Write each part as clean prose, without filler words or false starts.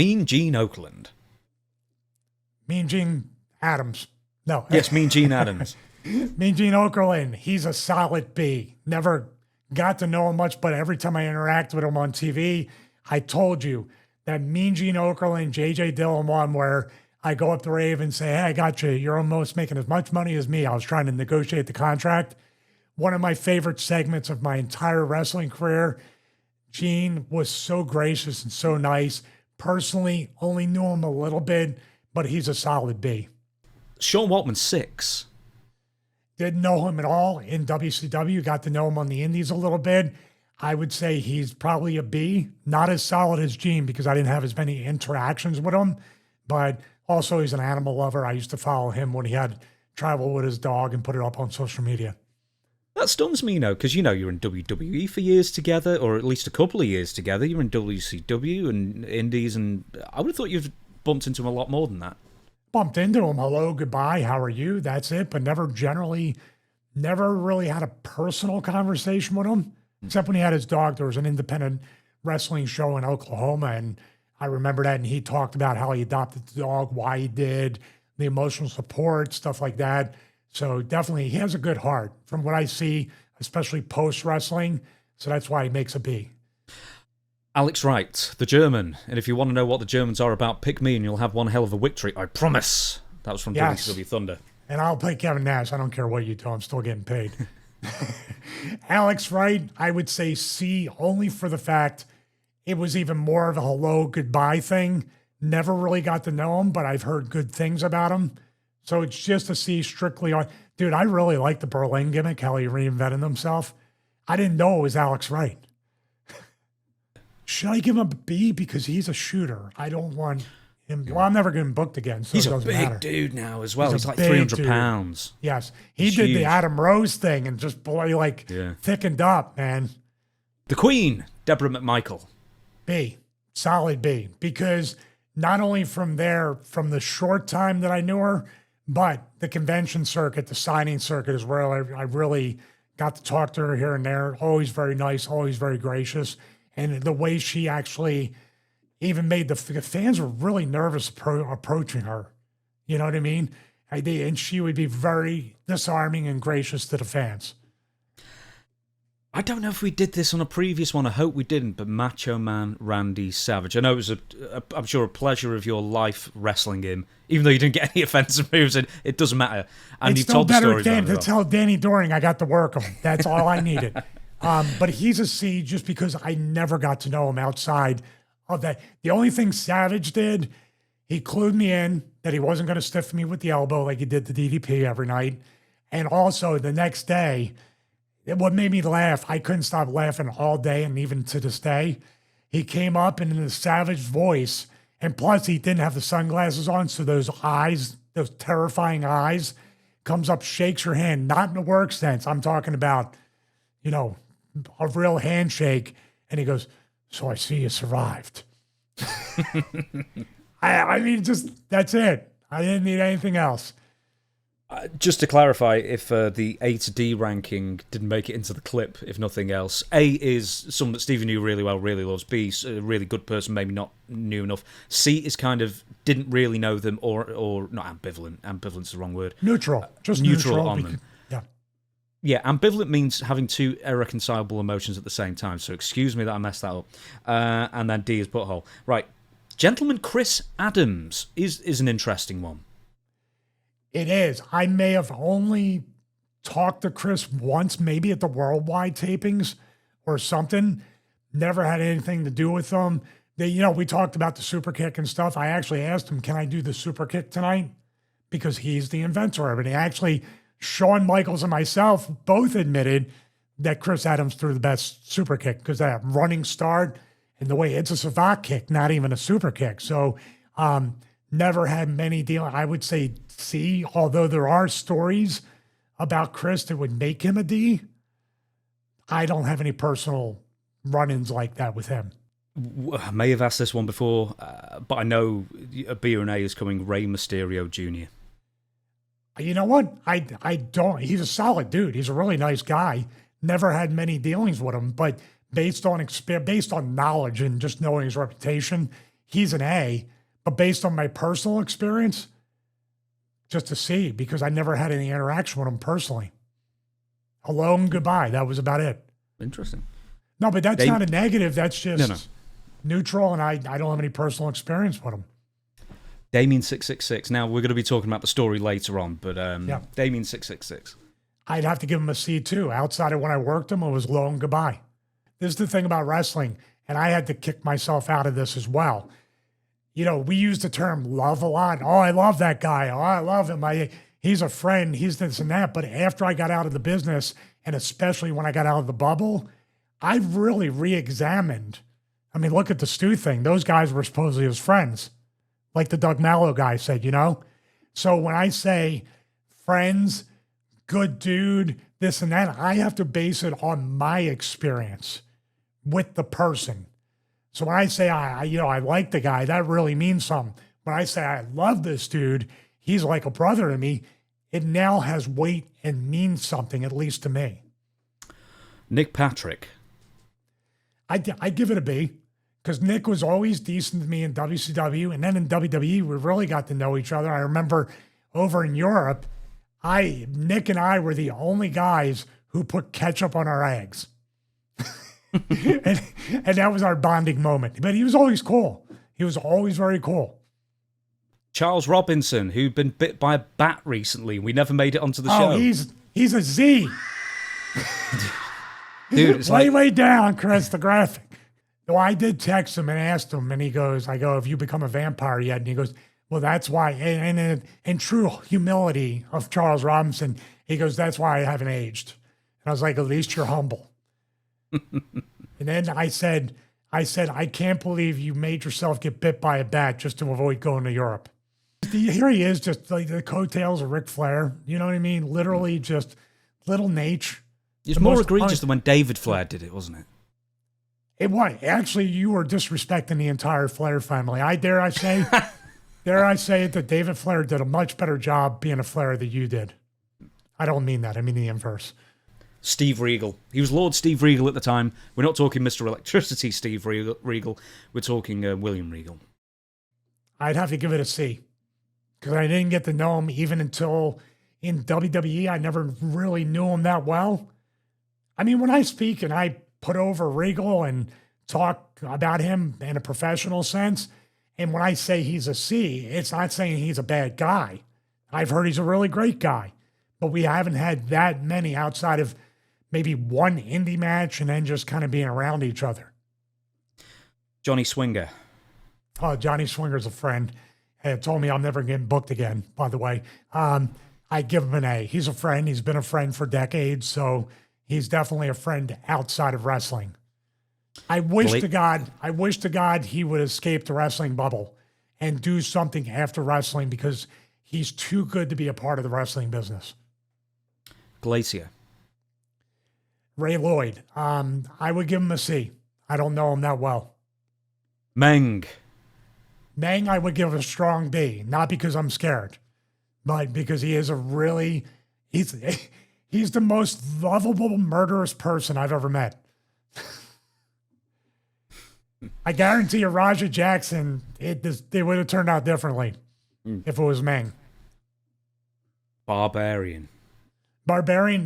Mean Gene Okerlundd. Mean Gene Adams. No. Yes, Mean Gene Adams. Mean Gene Okerlundd. He's a solid B. Never got to know him much, but every time I interact with him on TV, I told you that Mean Gene Okerlundd, J.J. Dillon one where I go up to Rave and say, hey, I got you. You're almost making as much money as me. I was trying to negotiate the contract. One of my favorite segments of my entire wrestling career. Gene was so gracious and so nice. Personally, only knew him a little bit, but he's a solid B. Sean Waltman, 6. Didn't know him at all in WCW. Got to know him on the Indies a little bit. I would say he's probably a B. Not as solid as Gene because I didn't have as many interactions with him, but also he's an animal lover. I used to follow him when he had travel with his dog and put it up on social media. That stuns me, because you're in WWE for years together, or at least a couple of years together. You're in WCW and Indies, and I would have thought you've bumped into him a lot more than that. Bumped into him. Hello, goodbye, how are you? That's it. But never really had a personal conversation with him, except when he had his dog. There was an independent wrestling show in Oklahoma, and I remember that, and he talked about how he adopted the dog, why he did, the emotional support, stuff like that. So definitely, he has a good heart from what I see, especially post-wrestling. So that's why he makes a B. Alex Wright, the German. And if you want to know what the Germans are about, pick me and you'll have one hell of a victory. I promise. That was from WCW Thunder. And I'll play Kevin Nash. I don't care what you do. I'm still getting paid. Alex Wright, I would say C, only for the fact it was even more of a hello, goodbye thing. Never really got to know him, but I've heard good things about him. So it's just a C strictly on. Dude, I really like the Berlin gimmick, how he reinvented himself. I didn't know it was Alex Wright. Should I give him a B because he's a shooter? I don't want him. Well, I'm never getting booked again, so he's it doesn't a big matter. Dude now as well. He's like 300 pounds. Yes. He did huge. the Adam Rose thing and just thickened up, man. The Queen, Deborah McMichael. B. Solid B. Because not only from the short time that I knew her, but the convention circuit, the signing circuit is where I really got to talk to her here and there. Always very nice, always very gracious. And the way she actually even made the fans were really nervous approaching her. You know what I mean? And she would be very disarming and gracious to the fans. I don't know if we did this on a previous one. I hope we didn't, but Macho Man Randy Savage. I know it was, I'm sure, a pleasure of your life wrestling him, even though you didn't get any offensive moves, and it doesn't matter. And it's still better to tell Danny Doring I got to work him. That's all I needed. But he's a C just because I never got to know him outside of that. The only thing Savage did, he clued me in that he wasn't going to stiff me with the elbow like he did the DDP every night. And also the next day, what made me laugh, I couldn't stop laughing all day and even to this day. He came up and in a Savage voice, and plus he didn't have the sunglasses on, so those eyes, those terrifying eyes, comes up, shakes your hand, not in a work sense. I'm talking about, a real handshake. And he goes, so I see you survived. I mean, just, that's it. I didn't need anything else. Just to clarify, if the A to D ranking didn't make it into the clip, if nothing else, A is someone that Stevie knew really well, really loves. B is a really good person, maybe not new enough. C is kind of didn't really know them, or not ambivalent. Ambivalent's the wrong word. Neutral. Just neutral on them. Yeah. Yeah, ambivalent means having two irreconcilable emotions at the same time. So excuse me that I messed that up. And then D is butthole. Right. Gentleman Chris Adams is an interesting one. It is. I may have only talked to Chris once, maybe at the worldwide tapings or something. Never had anything to do with them. We talked about the super kick and stuff. I actually asked him, can I do the super kick tonight? Because he's the inventor of it. And actually, Shawn Michaels and myself both admitted that Chris Adams threw the best super kick because that running start and the way it's a savate kick, not even a super kick. So, never had many dealings. I would say C, although there are stories about Chris that would make him a D. I don't have any personal run-ins like that with him. I may have asked this one before, but I know a B or an A is coming. Rey Mysterio Jr. You know what? I don't. He's a solid dude. He's a really nice guy. Never had many dealings with him, but based on knowledge and just knowing his reputation, he's an A, but based on my personal experience, just a C, because I never had any interaction with him personally. Hello and goodbye. That was about it. Interesting. No, but that's not a negative. That's just neutral, and I don't have any personal experience with him. Damien 666. Now, we're going to be talking about the story later on, but Damien 666. I'd have to give him a C too. Outside of when I worked him, it was hello and goodbye. This is the thing about wrestling, and I had to kick myself out of this as well. You know, we use the term love a lot. Oh, I love that guy. Oh, I love him. He's a friend. He's this and that. But after I got out of the business, and especially when I got out of the bubble, I really re-examined. I mean, look at the Stu thing. Those guys were supposedly his friends, like the Doug Mallow guy said, you know? So when I say friends, good dude, this and that, I have to base it on my experience with the person. So when I say, I like the guy, that really means something. When I say I love this dude, he's like a brother to me, it now has weight and means something, at least to me. Nick Patrick. I give it a B, because Nick was always decent to me in WCW, and then in WWE, we really got to know each other. I remember over in Europe, Nick and I were the only guys who put ketchup on our eggs. and that was our bonding moment. But he was always cool. He was always very cool. Charles Robinson, who'd been bit by a bat recently. We never made it onto the show. He's a Z. Dude, it's way down, Chris, the graphic. No, I did text him and asked him, and he goes, I go, have you become a vampire yet? And he goes, well, that's why. And in true humility of Charles Robinson, he goes, that's why I haven't aged. And I was like, at least you're humble. And then I said, I can't believe you made yourself get bit by a bat just to avoid going to Europe. Here he is, just like the coattails of Ric Flair. You know what I mean? Literally just little Nate. It's more egregious than when David Flair did it, wasn't it? It was. Actually, you were disrespecting the entire Flair family. Dare I say that David Flair did a much better job being a Flair than you did. I don't mean that. I mean the inverse. Steve Regal. He was Lord Steve Regal at the time. We're not talking Mr. Electricity Steve Regal. We're talking William Regal. I'd have to give it a C, because I didn't get to know him even until in WWE. I never really knew him that well. I mean, when I speak and I put over Regal and talk about him in a professional sense, and when I say he's a C, it's not saying he's a bad guy. I've heard he's a really great guy, but we haven't had that many outside of maybe one indie match and then just kind of being around each other. Johnny Swinger. Oh, Johnny Swinger's a friend. He told me I'm never getting booked again, by the way. I give him an A. He's a friend. He's been a friend for decades, so he's definitely a friend outside of wrestling. I wish to God he would escape the wrestling bubble and do something after wrestling, because he's too good to be a part of the wrestling business. Glacier. Ray Lloyd. I would give him a C. I don't know him that well. Meng, I would give a strong B, not because I'm scared, but because he is he's the most lovable, murderous person I've ever met. I guarantee you, Raja Jackson, it would have turned out differently if it was Meng. Barbarian,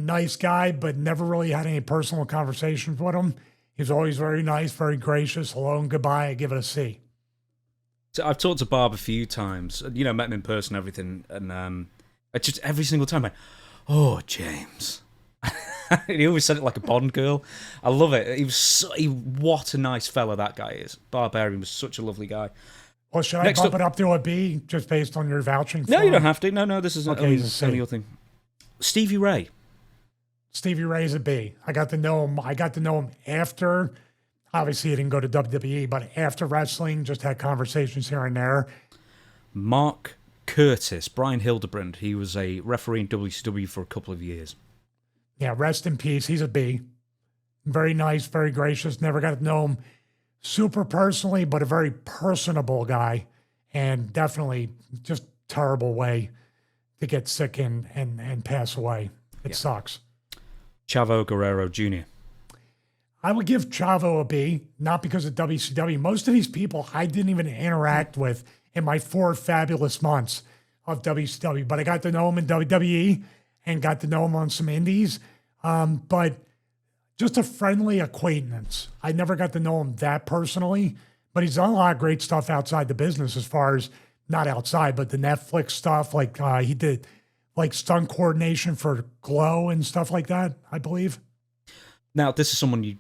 nice guy, but never really had any personal conversations with him. He's always very nice, very gracious. Hello and goodbye. I give it a C. So I've talked to Barb a few times, met him in person, everything, and I just every single time I went, oh, James. He always said it like a Bond girl. I love it. What a nice fella that guy is. Barbarian was such a lovely guy. Well, should I bump it up to a B just based on your vouching? No, you don't have to. No, this is only your thing. Stevie Ray. Stevie Ray's a B. I got to know him after. Obviously, he didn't go to WWE, but after wrestling, just had conversations here and there. Mark Curtis, Brian Hildebrand. He was a referee in WCW for a couple of years. Yeah, rest in peace. He's a B. Very nice, very gracious. Never got to know him super personally, but a very personable guy, and definitely just terrible way to get sick and pass away. It sucks. Chavo Guerrero Jr. I would give Chavo a B, not because of WCW. Most of these people I didn't even interact with in my 4 fabulous months of WCW, but I got to know him in WWE and got to know him on some indies. But just a friendly acquaintance. I never got to know him that personally, but he's done a lot of great stuff outside the business as far as not outside, but the Netflix stuff. Like he did like stunt coordination for Glow and stuff like that, I believe. Now, this is someone you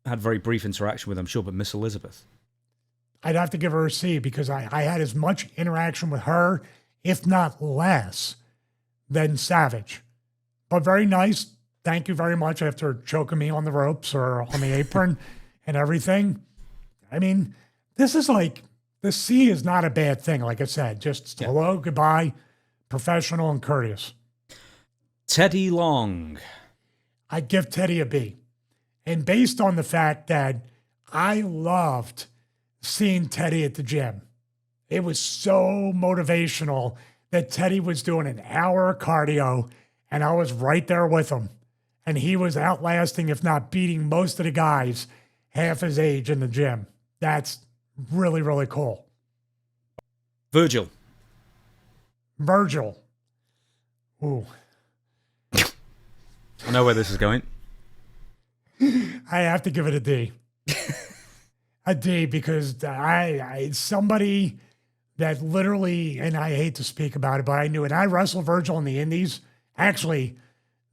had very brief interaction with, I'm sure, but Miss Elizabeth. I'd have to give her a C because I had as much interaction with her, if not less, than Savage. But very nice. Thank you very much after choking me on the ropes or on the apron and everything. I mean, this is like, the C is not a bad thing, like I said. Just hello, goodbye, professional and courteous. Teddy Long. I'd give Teddy a B. And based on the fact that I loved seeing Teddy at the gym. It was so motivational that Teddy was doing an hour of cardio and I was right there with him. And he was outlasting, if not beating most of the guys half his age in the gym. That's really, really cool. Virgil. Ooh. I know where this is going. I have to give it a D. A D because I somebody that literally, and I hate to speak about it, but I knew it. I wrestled Virgil in the Indies. Actually,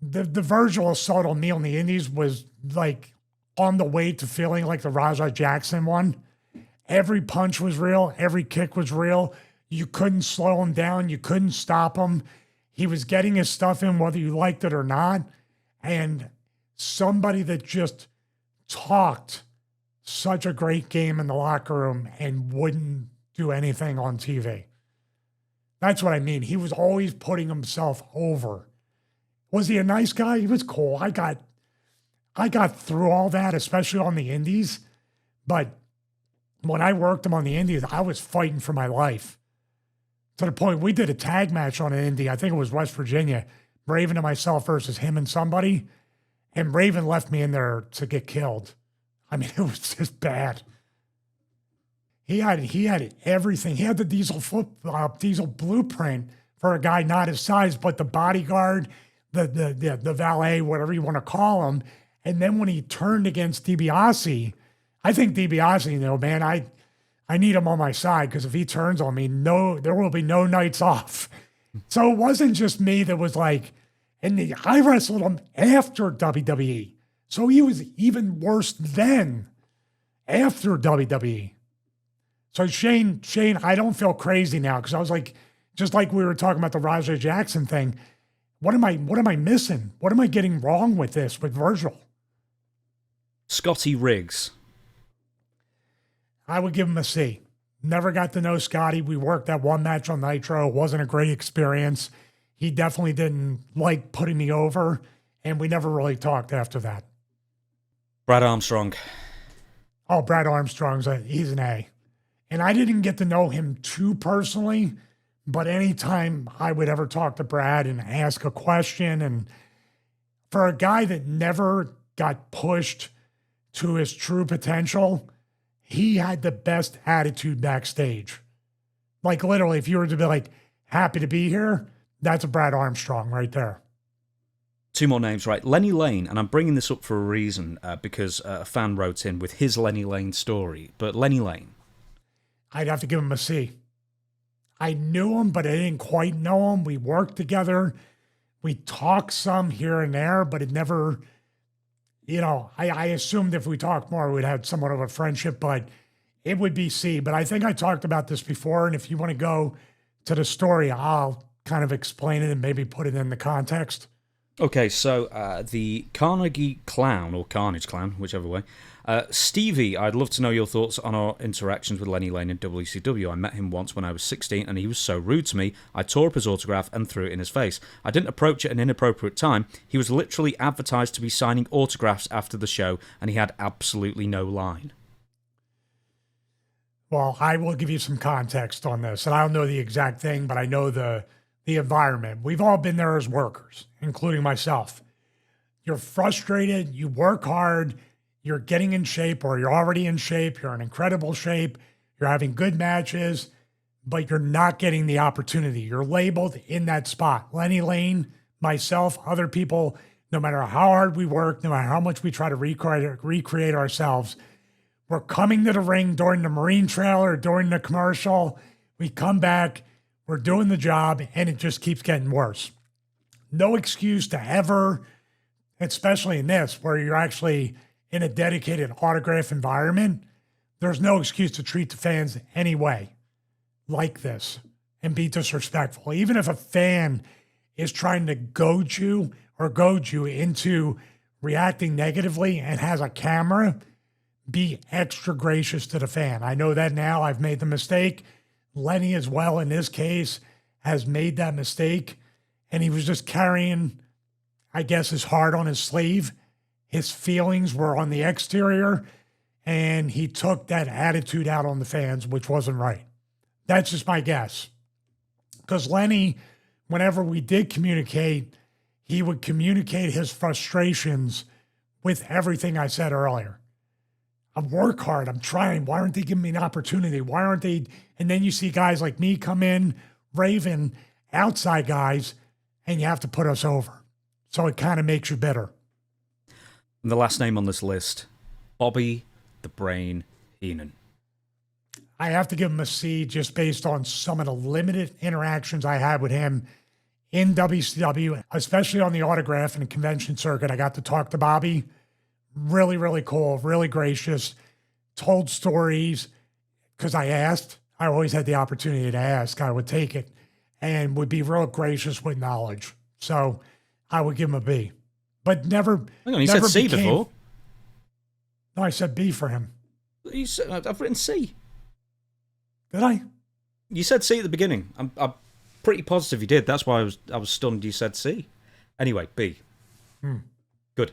the Virgil assault on me on the Indies was like on the way to feeling like the Rajah Jackson one. Every punch was real. Every kick was real. You couldn't slow him down. You couldn't stop him. He was getting his stuff in whether you liked it or not. And somebody that just talked such a great game in the locker room and wouldn't do anything on TV. That's what I mean. He was always putting himself over. Was he a nice guy? He was cool. I got through all that, especially on the indies. But when I worked him on the indies, I was fighting for my life. To the point we did a tag match on an indie. I think it was West Virginia. Raven and myself versus him and somebody. And Raven left me in there to get killed. I mean, it was just bad. He had everything. He had the diesel blueprint for a guy not his size, but the bodyguard, the valet, whatever you want to call him. And then when he turned against DiBiase, I think DiBiase, man, I need him on my side because if he turns on me, there will be no nights off. So it wasn't just me that was like, and I wrestled him after WWE. So he was even worse then after WWE. So Shane, I don't feel crazy now because I was like, just like we were talking about the Rajah Jackson thing. What am I missing? What am I getting wrong with this with Virgil? Scotty Riggs. I would give him a C. Never got to know Scotty. We worked that one match on Nitro. It wasn't a great experience. He definitely didn't like putting me over, and we never really talked after that. Brad Armstrong. Oh, Brad Armstrong's he's an A. And I didn't get to know him too personally, but anytime I would ever talk to Brad and ask a question, and for a guy that never got pushed to his true potential, he had the best attitude backstage. Like literally, if you were to be like, happy to be here, that's a Brad Armstrong right there. Two more names, right? Lenny Lane, and I'm bringing this up for a reason because a fan wrote in with his Lenny Lane story. But Lenny Lane. I'd have to give him a C. I knew him, but I didn't quite know him. We worked together. We talked some here and there, but it never, I assumed if we talked more, we'd have somewhat of a friendship, but it would be C. But I think I talked about this before, and if you want to go to the story, I'll kind of explain it and maybe put it in the context. Okay, so the Carnegie Clown, or Carnage Clown, whichever way. Stevie, I'd love to know your thoughts on our interactions with Lenny Lane in WCW. I met him once when I was 16, and he was so rude to me, I tore up his autograph and threw it in his face. I didn't approach at an inappropriate time. He was literally advertised to be signing autographs after the show, and he had absolutely no line. Well, I will give you some context on this, and I don't know the exact thing, but I know the environment. We've all been there as workers, including myself. You're frustrated, you work hard, you're getting in shape or you're already in shape, you're in incredible shape, you're having good matches, but you're not getting the opportunity. You're labeled in that spot. Lenny Lane, myself, other people, no matter how hard we work, no matter how much we try to recreate ourselves, we're coming to the ring during the Marine trailer, during the commercial. We come back, we're doing the job, and it just keeps getting worse. No excuse to ever, especially in this, where you're actually in a dedicated autograph environment, there's no excuse to treat the fans anyway like this and be disrespectful. Even if a fan is trying to goad you into reacting negatively and has a camera, be extra gracious to the fan. I know that now. I've made the mistake. Lenny as well, in this case, has made that mistake. And he was just carrying, I guess, his heart on his sleeve. His feelings were on the exterior, and he took that attitude out on the fans, which wasn't right. That's just my guess. Because Lenny, whenever we did communicate, he would communicate his frustrations with everything I said earlier. I work hard. I'm trying. Why aren't they giving me an opportunity? Why aren't they? And then you see guys like me come in, Raven, outside guys, and you have to put us over. So it kind of makes you bitter. And the last name on this list, Bobby the Brain Heenan. I have to give him a C just based on some of the limited interactions I had with him in WCW, especially on the autograph and the convention circuit. I got to talk to Bobby. Really, really cool, really gracious, told stories because I asked. I always had the opportunity to ask. I would take it and would be real gracious with knowledge. So I would give him a B. But never. Hang on, you said C before. No, I said B for him. You said, I've written C. Did I? You said C at the beginning. I'm pretty positive you did. That's why I was stunned you said C. Anyway, B. Good.